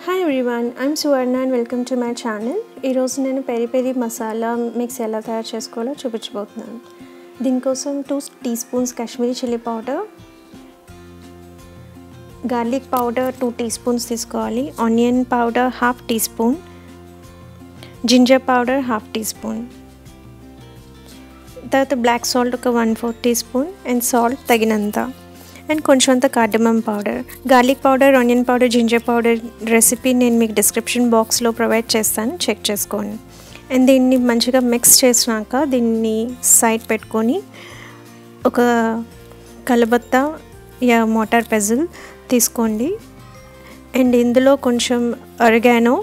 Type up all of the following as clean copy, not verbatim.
Hi everyone, I'm Suvarna and welcome to my channel. ఈ రోజు నేను పెరి పెరి మసాలా మిక్స్ ఎలా తయారు చేసుకోవాలో చూపించబోతున్నాను. దీనికోసం 2 teaspoons Kashmiri chilli powder, garlic powder 2 teaspoons తీసుకోవాలి, onion powder 1/2 teaspoon, ginger powder 1/2 teaspoon, తర్వాత బ్లాక్ సాల్ట్ ఒక 1/4 teaspoon అండ్ సాల్ట్ తగినంత అండ్ కొంచెం అంత cardamom powder. Garlic powder, onion powder, ginger powder recipe నేను మీకు డిస్క్రిప్షన్ బాక్స్లో ప్రొవైడ్ చేస్తాను, చెక్ చేసుకోండి. అండ్ దీన్ని మంచిగా మిక్స్ చేసినాక దీన్ని సైడ్ పెట్టుకొని ఒక కలబత్త యా మోటార్ పెజిల్ తీసుకోండి. అండ్ ఇందులో కొంచెం oregano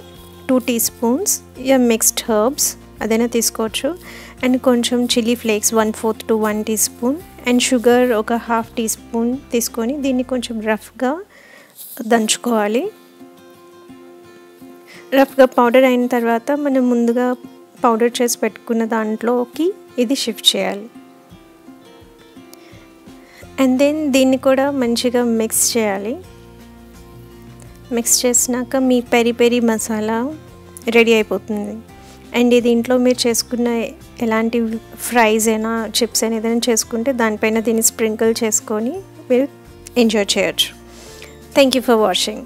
2 teaspoons yeah mixed herbs అదైనా తీసుకోవచ్చు, అండ్ కొంచెం chilli flakes 1/4 to 1 teaspoon and sugar ఒక 1/2 teaspoon తీసుకొని దీన్ని కొంచెం రఫ్గా దంచుకోవాలి. రఫ్గా పౌడర్ అయిన తర్వాత మనం ముందుగా పౌడర్ చేసి పెట్టుకున్న దాంట్లోకి ఇది షిఫ్ట్ చేయాలి. అండ్ దెన్ దీన్ని కూడా మంచిగా మిక్స్ చేయాలి. మిక్స్ చేసినాక మీ పెరి పెరి మసాలా రెడీ అయిపోతుంది. అండ్ దీంట్లో మీరు చేసుకున్న ఎలాంటి ఫ్రైస్ అయినా చిప్స్ అయినా ఏదైనా చేసుకుంటే దానిపైన దీన్ని స్ప్రింకిల్ చేసుకొని మీరు ఎంజాయ్ చేయొచ్చు. Thank you for watching.